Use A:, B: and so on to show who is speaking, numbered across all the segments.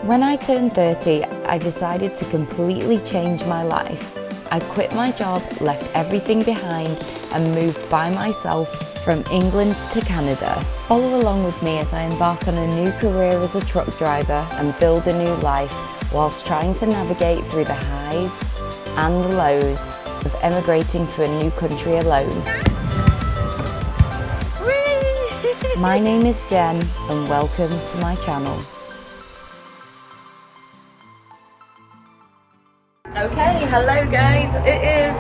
A: When I turned 30, I decided to completely change my life. I quit my job, left everything behind, and moved by myself from England to Canada. Follow along with me as I embark on a new career as a truck driver and build a new life whilst trying to navigate through the highs and the lows of emigrating to a new country alone. My name is Jen and welcome to my channel. Okay, hello guys. It is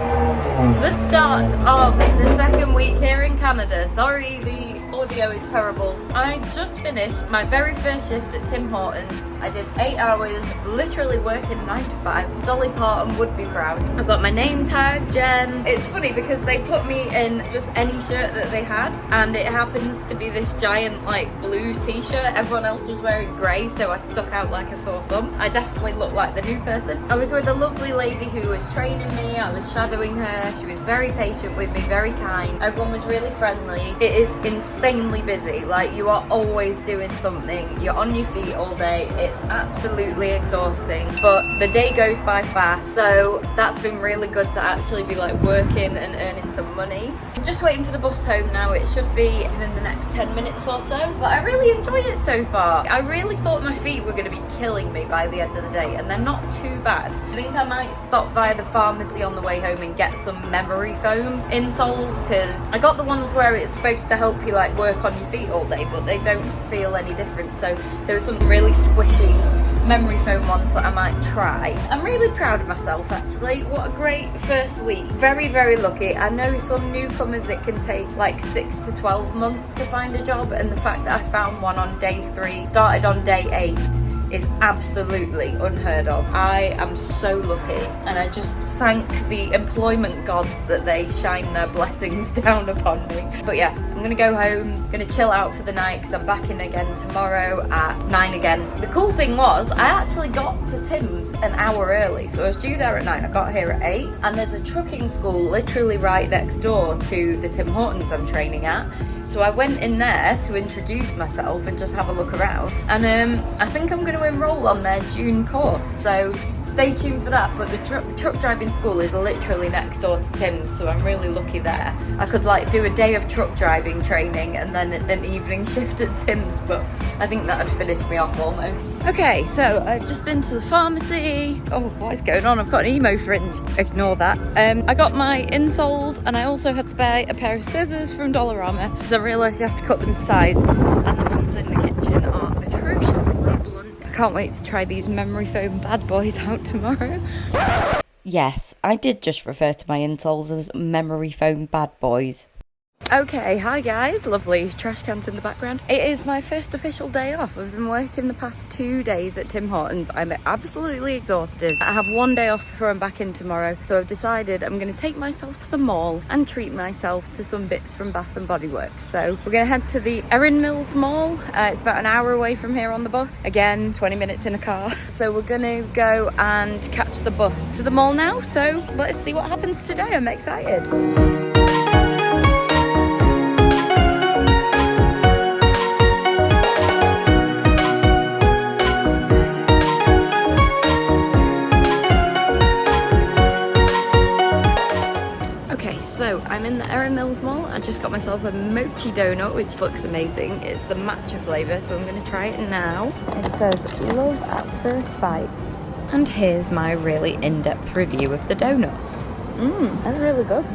A: the start of the second week here in Canada. Sorry, the audio is terrible. I just finished my very first shift at Tim Hortons. I did 8 hours, literally working 9 to 5. Dolly Parton would be proud. I've got my name tag, Jen. It's funny because they put me in just any shirt that they had, and it happens to be this giant like blue t-shirt. Everyone else was wearing grey, so I stuck out like a sore thumb. I definitely looked like the new person. I was with a lovely lady who was training me. I was shadowing her. She was very patient with me, very kind. Everyone was really friendly. It is insanely busy. Like, you are always doing something. You're on your feet all day. It's absolutely exhausting, but the day goes by fast, so that's been really good to actually be like working and earning some money. I'm just waiting for the bus home now. It should be within the next 10 minutes or so, but I really enjoyed it so far. I really thought my feet were going to be killing me by the end of the day, and they're not too bad. I think I might stop via the pharmacy on the way home and get some memory foam insoles, because I got the ones where it's supposed to help you like work on your feet all day, but they don't feel any different. So there are some really squishy memory foam ones that I might try. I'm really proud of myself actually. What a great first week. Very, very lucky. I know some newcomers it can take like 6 to 12 months to find a job, and the fact that I found one on day 3, started on day 8, is absolutely unheard of. I am so lucky, and I just thank the employment gods that they shine their blessings down upon me. But yeah, I'm gonna go home, gonna chill out for the night because I'm back in again tomorrow at 9 again. The cool thing was I actually got to Tim's an hour early, so I was due there at 9. I got here at 8, and there's a trucking school literally right next door to the Tim Hortons I'm training at. So I went in there to introduce myself and just have a look around, and I think I'm going to enroll on their June course, so stay tuned for that. But the truck driving school is literally next door to Tim's, so I'm really lucky there. I could like do a day of truck driving training and then an evening shift at Tim's, but I think that would finish me off almost. Okay, so I've just been to the pharmacy. Oh, what is going on? I've got an emo fringe. Ignore that. I got my insoles, and I also had to buy a pair of scissors from Dollarama because I realised you have to cut them to size, and the ones in the kitchen are atrociously blunt. I can't wait to try these memory foam bad boys out tomorrow. Yes, I did just refer to my insoles as memory foam bad boys. Okay, hi guys, lovely trash cans in the background. It is my first official day off. I've been working the past 2 days at Tim Hortons. I'm absolutely exhausted. I have 1 day off before I'm back in tomorrow, so I've decided I'm going to take myself to the mall and treat myself to some bits from Bath and Body Works. So we're going to head to the Erin Mall. It's about an hour away from here on the bus. Again, 20 minutes in a car. So we're going to go and catch the bus to the mall now. So let's see what happens today. I'm excited. So I'm in the Erin Mall. I just got myself a Mochi Donut, which looks amazing. It's the matcha flavour, so I'm going to try it now. It says love at first bite. And here's my really in-depth review of the donut. That's really good.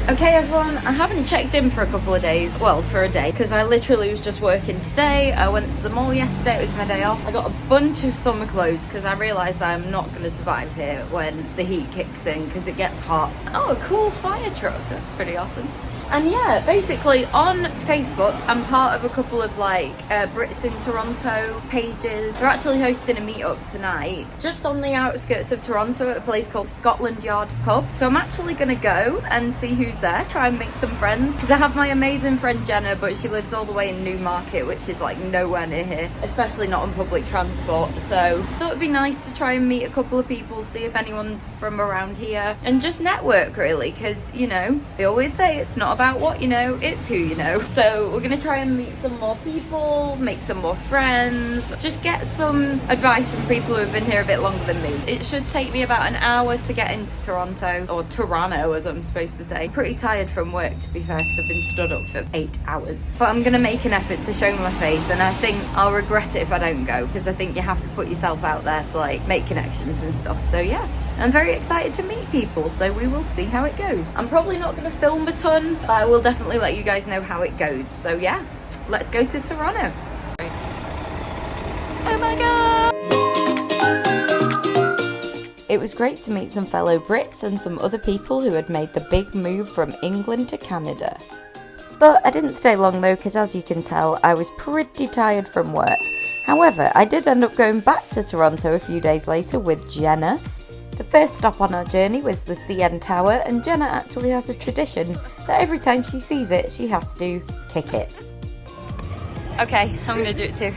A: Okay everyone, I haven't checked in for a couple of days, well for a day, because I literally was just working today. I went to the mall yesterday, it was my day off. I got a bunch of summer clothes because I realised I'm not going to survive here when the heat kicks in because it gets hot. Oh, a cool fire truck, that's pretty awesome. And yeah, basically on Facebook, I'm part of a couple of like Brits in Toronto pages. They're actually hosting a meetup tonight, just on the outskirts of Toronto at a place called Scotland Yard Pub. So I'm actually gonna go and see who's there, try and make some friends. Because I have my amazing friend Jenna, but she lives all the way in Newmarket, which is like nowhere near here, especially not on public transport. So I thought it'd be nice to try and meet a couple of people, see if anyone's from around here, and just network really, because you know, they always say it's not about about what you know, it's who you know. So we're gonna try and meet some more people, make some more friends, just get some advice from people who have been here a bit longer than me. It should take me about an hour to get into Toronto, or Toronto as I'm supposed to say. Pretty tired from work, to be fair, because I've been stood up for 8 hours. But I'm gonna make an effort to show my face, and I think I'll regret it if I don't go, because I think you have to put yourself out there to like make connections and stuff. So yeah, I'm very excited to meet people, so we will see how it goes. I'm probably not going to film a ton, but I will definitely let you guys know how it goes. So yeah, let's go to Toronto. Oh my god! It was great to meet some fellow Brits and some other people who had made the big move from England to Canada. But I didn't stay long though, because as you can tell, I was pretty tired from work. However, I did end up going back to Toronto a few days later with Jenna. The first stop on our journey was the CN Tower, and Jenna actually has a tradition that every time she sees it, she has to kick it. Okay, I'm gonna do it too.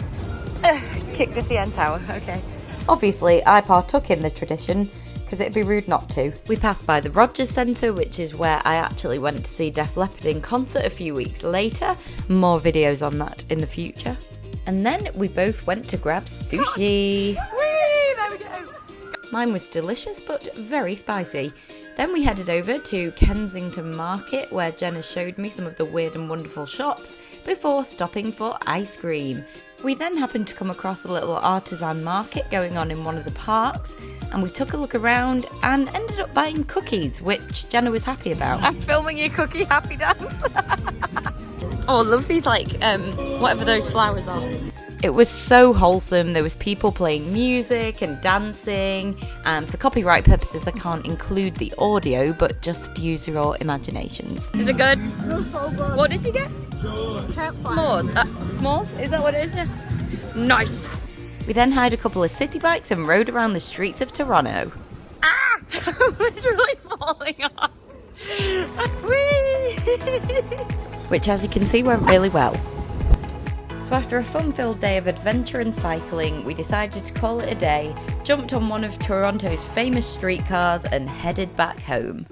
A: Kick the CN Tower, okay. Obviously, I partook in the tradition, because it'd be rude not to. We passed by the Rogers Centre, which is where I actually went to see Def Leppard in concert a few weeks later. More videos on that in the future. And then we both went to grab sushi.
B: Whee! There we go!
A: Mine was delicious but very spicy. Then we headed over to Kensington Market, where Jenna showed me some of the weird and wonderful shops before stopping for ice cream. We then happened to come across a little artisan market going on in one of the parks, and we took a look around and ended up buying cookies, which Jenna was happy about.
B: I'm filming your cookie happy dance.
A: Oh, I love these, like, whatever those flowers are. It was so wholesome. There was people playing music and dancing, and for copyright purposes I can't include the audio, but just use your imaginations. Is it good? What did you get? S'mores. S'mores? Is that what it is? Yeah. Nice. We then hired a couple of city bikes and rode around the streets of Toronto.
B: Ah! I'm literally falling off. Whee!
A: Which, as you can see, went really well. So after a fun-filled day of adventure and cycling, we decided to call it a day, jumped on one of Toronto's famous streetcars and headed back home.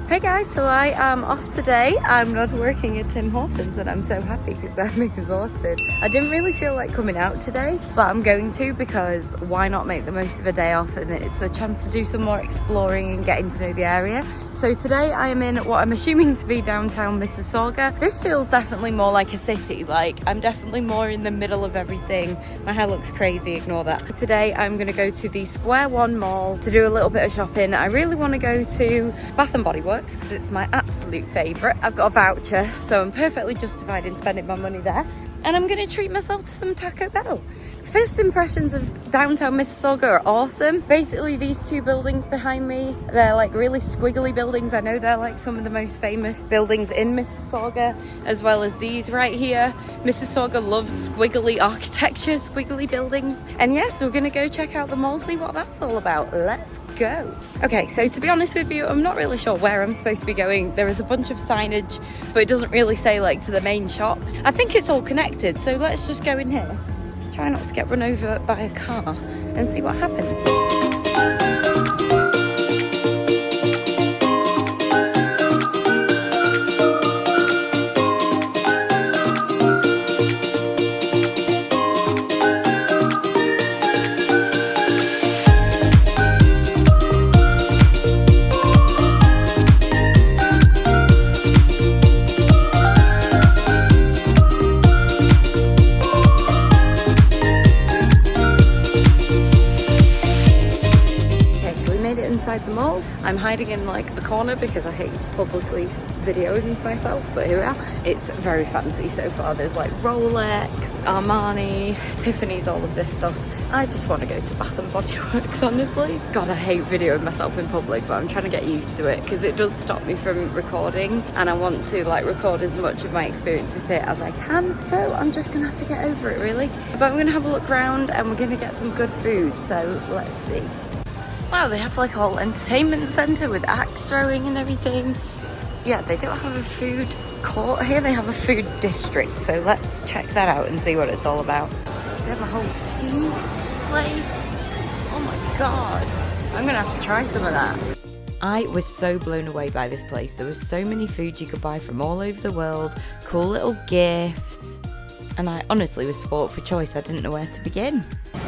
A: Hey guys, so I am off today. I'm not working at Tim Hortons and I'm so happy because I'm exhausted. I didn't really feel like coming out today, but I'm going to, because why not make the most of a day off, and it's a chance to do some more exploring and getting to know the area. So today I am in what I'm assuming to be downtown Mississauga. This feels definitely more like a city, like I'm definitely more in the middle of everything. My hair looks crazy, ignore that. Today I'm going to go to the Square One Mall to do a little bit of shopping. I really want to go to Bath and Body Works because it's my absolute favourite. I've got a voucher, so I'm perfectly justified in spending my money there. And I'm going to treat myself to some Taco Bell. First impressions of downtown Mississauga are awesome. Basically, these two buildings behind me, they're like really squiggly buildings. I know they're like some of the most famous buildings in Mississauga, as well as these right here. Mississauga loves squiggly architecture, squiggly buildings. And yes, we're gonna go check out the mall, see what that's all about. Let's go. Okay, so to be honest with you, I'm not really sure where I'm supposed to be going. There is a bunch of signage, but it doesn't really say like to the main shops. I think it's all connected, so let's just go in here. Try not to get run over by a car and see what happens. The mall. I'm hiding in like a corner because I hate publicly videoing myself, but here we are. It's very fancy so far. There's like Rolex, Armani, Tiffany's, all of this stuff. I just want to go to Bath and Body Works, honestly. God, I hate videoing myself in public, but I'm trying to get used to it because it does stop me from recording, and I want to like record as much of my experiences here as I can. So I'm just gonna have to get over it, really. But I'm gonna have a look around and we're gonna get some good food, so let's see. Wow, they have like a whole entertainment centre with axe throwing and everything. Yeah, they don't have a food court here, they have a food district, so let's check that out and see what it's all about. They have a whole tea place. Oh my god.
B: I'm gonna have to try some of that.
C: I was so blown away by this place. There was so many foods you could buy from all over the world, cool little gifts, and I honestly was spoilt for choice. I didn't know where to begin.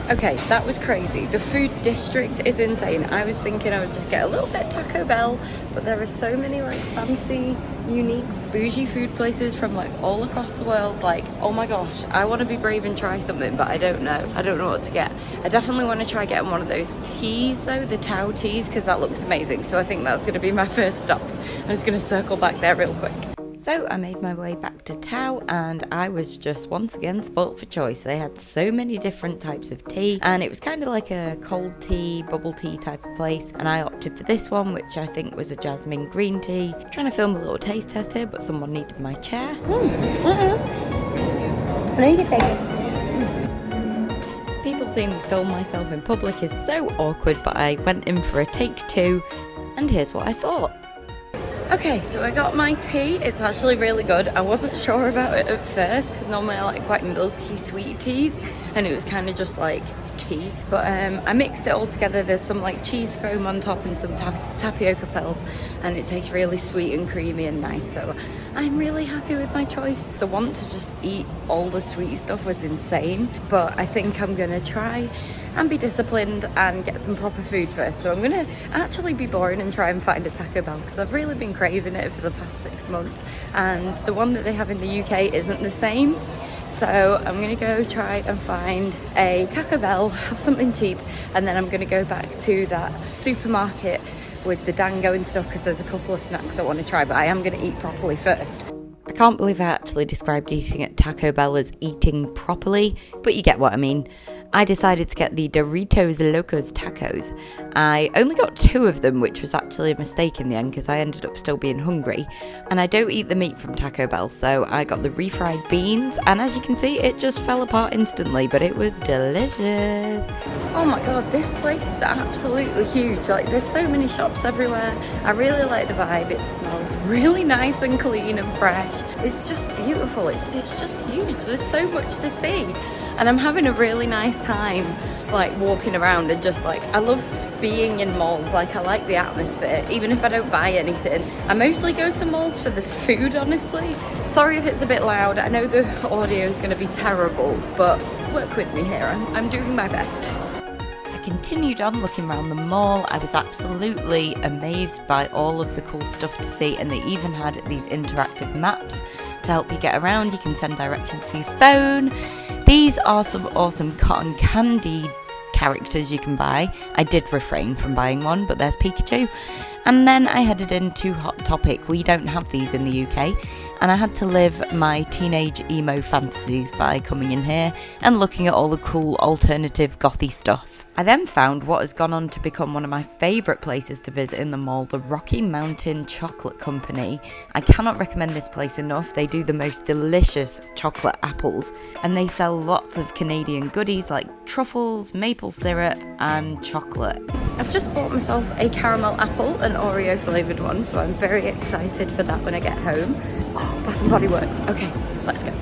C: Okay, that was crazy. The food district is insane. I was thinking I would just get a little bit Taco Bell, but there are so many like fancy, unique, bougie food places from like all across the world. Like, oh my gosh, I want to be brave and try something, but I don't know. I don't know what to get. I definitely want to try getting one of those teas though, the Tao teas, because that looks amazing. So I think that's going to be my first stop. I'm just going to circle back there real quick. So I made my way back to Tao and I was just once again spoilt for choice. They had so many different types of tea and it was kind of like a cold tea, bubble tea type of place, and I opted for this one, which I think was a jasmine green tea. I'm trying to film a little taste test here, but someone needed my chair.
A: No, you can take it.
C: People seeing me film myself in public is so awkward, but I went in for a take 2 and here's what I thought. Okay, so I got my tea. It's actually really good. I wasn't sure about it at first because normally I like quite milky, sweet teas, and it was kind of just like tea. But I mixed it all together. There's some like cheese foam on top and some tapioca pearls, and it tastes really sweet and creamy and nice. So I'm really happy with my choice. The want to just eat all the sweet stuff was insane, but I think I'm gonna try and be disciplined and get some proper food first. So I'm gonna actually be boring and try and find a Taco Bell because I've really been craving it for the past 6 months, and the one that they have in the UK isn't the same. So I'm gonna go try and find a Taco Bell, have something cheap, and then I'm gonna go back to that supermarket with the Dango and stuff because there's a couple of snacks I want to try, but I am gonna eat properly first. I can't believe I actually described eating at Taco Bell as eating properly, but you get what I mean. I decided to get the Doritos Locos Tacos. I only got 2 of them, which was actually a mistake in the end because I ended up still being hungry. And I don't eat the meat from Taco Bell, so I got the refried beans, and as you can see, it just fell apart instantly, but it was delicious. Oh my god, this place is absolutely huge. Like, there's so many shops everywhere. I really like the vibe. It smells really nice and clean and fresh. It's just beautiful. It's just huge. There's so much to see. And I'm having a really nice time, like, walking around and just, like, I love being in malls. Like, I like the atmosphere, even if I don't buy anything. I mostly go to malls for the food, honestly. Sorry if it's a bit loud. I know the audio is going to be terrible, but work with me here. I'm doing my best. I continued on looking around the mall. I was absolutely amazed by all of the cool stuff to see, and they even had these interactive maps to help you get around. You can send directions to your phone. These are some awesome cotton candy characters you can buy. I did refrain from buying one, but there's Pikachu. And then I headed into Hot Topic. We don't have these in the UK, and I had to live my teenage emo fantasies by coming in here and looking at all the cool alternative gothy stuff. I then found what has gone on to become one of my favourite places to visit in the mall, the Rocky Mountain Chocolate Company. I cannot recommend this place enough. They do the most delicious chocolate apples, and they sell lots of Canadian goodies like truffles, maple syrup and chocolate. I've just bought myself a caramel apple, an Oreo flavoured one, so I'm very excited for that when I get home. Oh, Bath & Body Works. Okay, let's go.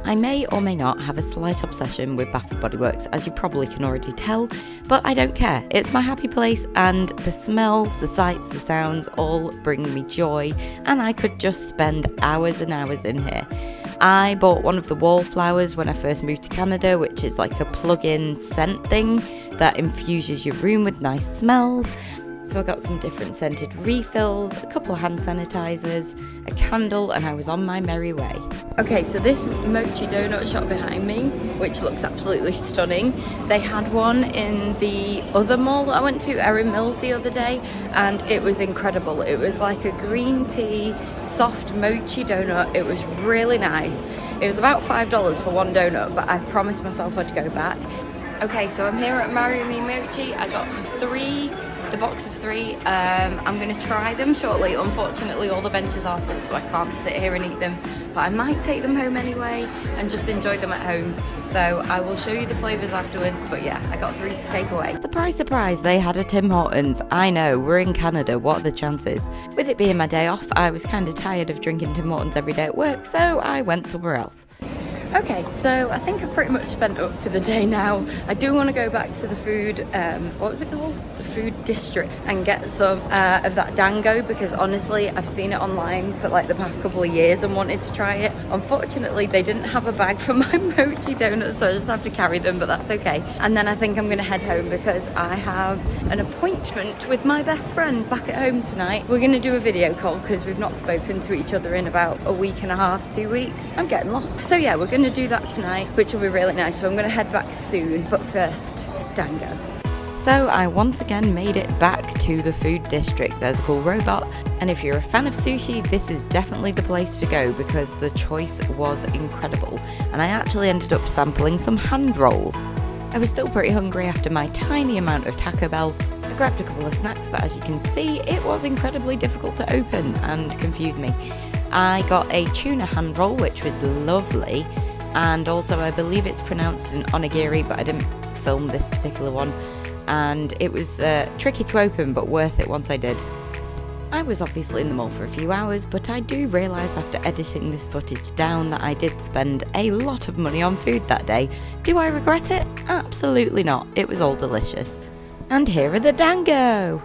C: I may or may not have a slight obsession with Bath & Body Works, as you probably can already tell, but I don't care. It's my happy place, and the smells, the sights, the sounds all bring me joy, and I could just spend hours and hours in here. I bought one of the wallflowers when I first moved to Canada, which is like a plug-in scent thing that infuses your room with nice smells. So I got some different scented refills, a couple of hand sanitizers, a candle, and I was on my merry way. Okay, so this Mochi Donut shop behind me, which looks absolutely stunning, they had one in the other mall that I went to, Erin Mills, the other day, and it was incredible. It was like a green tea, soft mochi donut. It was really nice. It was about $5 for one donut, but I promised myself I'd go back. Okay, so I'm here at Marry Me Mochi. I got the box of 3. I'm going to try them shortly. Unfortunately, all the benches are full, so I can't sit here and eat them, but I might take them home anyway and just enjoy them at home. So I will show you the flavours afterwards, but yeah, I got 3 to take away. Surprise, surprise, they had a Tim Hortons. I know, we're in Canada, what are the chances? With it being my day off, I was kind of tired of drinking Tim Hortons every day at work, so I went somewhere else. Okay, so I think I've pretty much spent up for the day now. I do want to go back to the food, what was it called? The food district and get some of that Dango, because honestly I've seen it online for like the past couple of years and wanted to try it. Unfortunately they didn't have a bag for my Mochi Donuts, so I just have to carry them, but that's okay. And then I think I'm gonna head home because I have an appointment with my best friend back at home tonight. We're gonna do a video call because we've not spoken to each other in about a week and a half, 2 weeks. I'm getting lost. So yeah, we're gonna do that tonight, which will be really nice. So I'm gonna head back soon, but first, Dango. So I once again made it back to the food district. There's a cool robot, and if you're a fan of sushi, this is definitely the place to go because the choice was incredible. And I actually ended up sampling some hand rolls. I was still pretty hungry after my tiny amount of Taco Bell. I grabbed a couple of snacks, but as you can see, it was incredibly difficult to open and confused me. I got a tuna hand roll, which was lovely, and also I believe it's pronounced an onigiri, but I didn't film this particular one, and it was tricky to open, but worth it once I did. I was obviously in the mall for a few hours, but I do realise after editing this footage down that I did spend a lot of money on food that day. Do I regret it? Absolutely not. It was all delicious. And here are the Dango!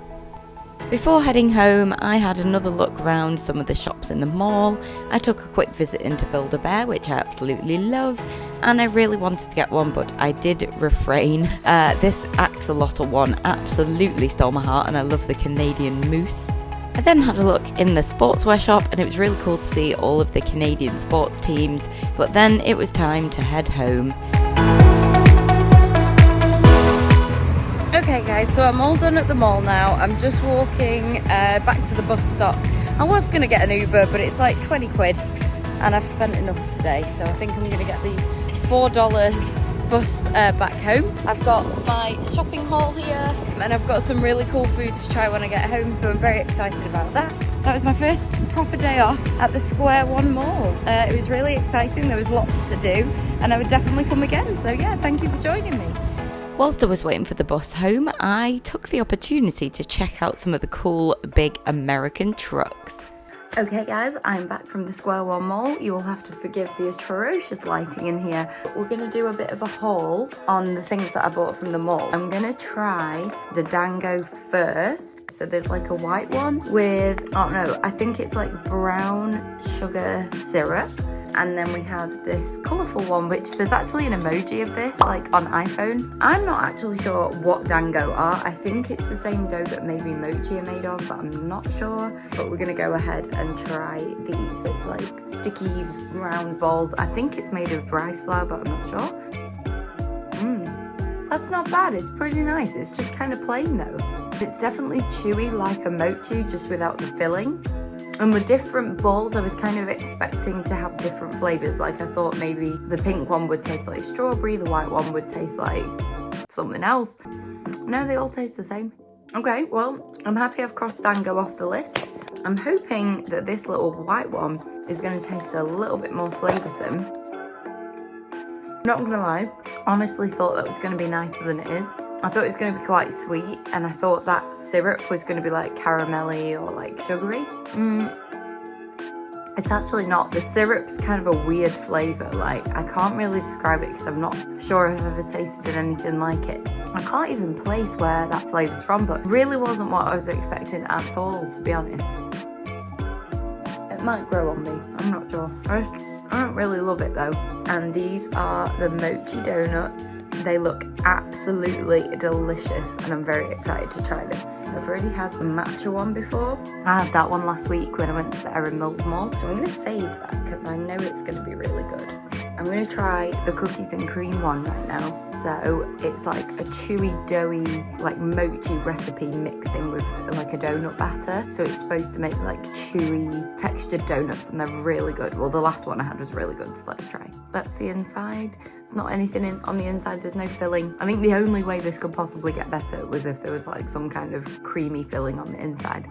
C: Before heading home, I had another look around some of the shops in the mall. I took a quick visit into Build-A-Bear, which I absolutely love, and I really wanted to get one, but I did refrain. This axolotl one absolutely stole my heart, and I love the Canadian moose. I then had a look in the sportswear shop, and it was really cool to see all of the Canadian sports teams, but then it was time to head home. Okay guys, so I'm all done at the mall now. I'm just walking back to the bus stop. I was going to get an Uber, but it's like 20 quid and I've spent enough today, so I think I'm going to get the $4 bus back home. I've got my shopping haul here and I've got some really cool food to try when I get home, so I'm very excited about that. That was my first proper day off at the Square One Mall. It was really exciting, there was lots to do, and I would definitely come again, so yeah, thank you for joining me. Whilst I was waiting for the bus home, I took the opportunity to check out some of the cool big American trucks. Okay guys, I'm back from the Square One Mall. You will have to forgive the atrocious lighting in here. We're going to do a bit of a haul on the things that I bought from the mall. I'm going to try the Dango first. So there's like a white one with, oh no, I think it's like brown sugar syrup. And then we have this colourful one, which there's actually an emoji of this, like on iPhone. I'm not actually sure what Dango are. I think it's the same dough that maybe Mochi are made of, but I'm not sure. But we're gonna go ahead and try these. It's like sticky round balls. I think it's made of rice flour, but I'm not sure. That's not bad, it's pretty nice. It's just kind of plain though. It's definitely chewy like a Mochi, just without the filling. And with different balls, I was kind of expecting to have different flavours. Like I thought maybe the pink one would taste like strawberry, the white one would taste like something else. No, they all taste the same. Okay, well, I'm happy I've crossed Dango off the list. I'm hoping that this little white one is going to taste a little bit more flavoursome. Not going to lie, honestly thought that was going to be nicer than it is. I thought it was going to be quite sweet, and I thought that syrup was going to be like caramelly or like sugary. It's actually not. The syrup's kind of a weird flavour. Like, I can't really describe it because I'm not sure if I've ever tasted anything like it. I can't even place where that flavour's from, but it really wasn't what I was expecting at all, to be honest. It might grow on me, I'm not sure. I don't really love it though. And these are the Mochi Donuts. They look absolutely delicious and I'm very excited to try them. I've already had the matcha one before. I had that one last week when I went to the Erin Mall. So I'm going to save that because I know it's going to be really good. I'm going to try the cookies and cream one right now. So it's like a chewy, doughy, like mochi recipe mixed in with like a donut batter. So it's supposed to make like chewy, textured donuts and they're really good. Well, the last one I had was really good, so let's try. That's the inside. There's not anything on the inside, there's no filling. I think the only way this could possibly get better was if there was like some kind of creamy filling on the inside.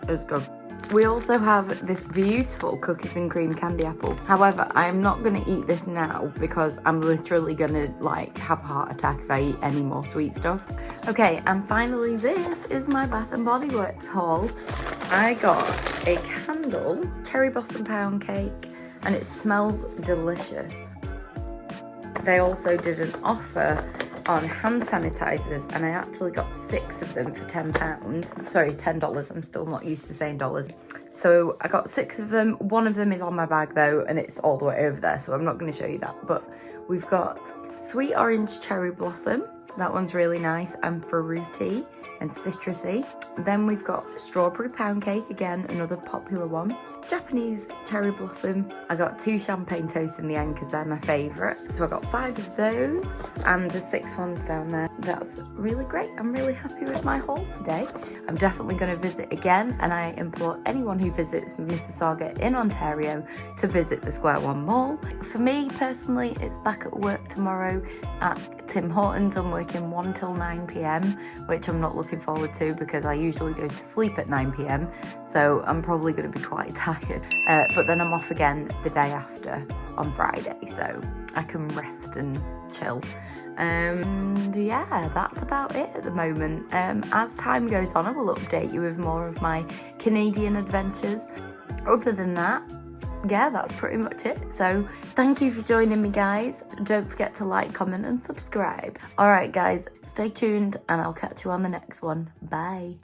C: It's good. We also have this beautiful cookies and cream candy apple. However, I'm not going to eat this now because I'm literally going to like have a heart attack if I eat any more sweet stuff. Okay, and finally this is my Bath & Body Works haul. I got a candle, cherry blossom pound cake, and it smells delicious. They also did an offer on hand sanitizers, and I actually got 6 of them for £10. Sorry, $10. I'm still not used to saying dollars. So I got 6 of them. One of them is on my bag though, and it's all the way over there, so I'm not going to show you that. But we've got sweet orange cherry blossom. That one's really nice and fruity and citrusy. Then we've got strawberry pound cake, again another popular one. Japanese cherry blossom. I got 2 champagne toasts in the end because they're my favourite. So I got 5 of those, and the 6 ones down there. That's really great. I'm really happy with my haul today. I'm definitely going to visit again, and I implore anyone who visits Mississauga in Ontario to visit the Square One Mall. For me personally, it's back at work tomorrow at Tim Hortons. I'm working 1 till 9 p.m, which I'm not looking forward to because I usually go to sleep at 9 p.m, so I'm probably going to be quite tired. But then I'm off again the day after on Friday, so I can rest and chill. And yeah, that's about it at the moment. As time goes on, I will update you with more of my Canadian adventures. Other than that, yeah, that's pretty much it. So thank you for joining me, guys. Don't forget to like, comment and subscribe. All right, guys, stay tuned and I'll catch you on the next one. Bye.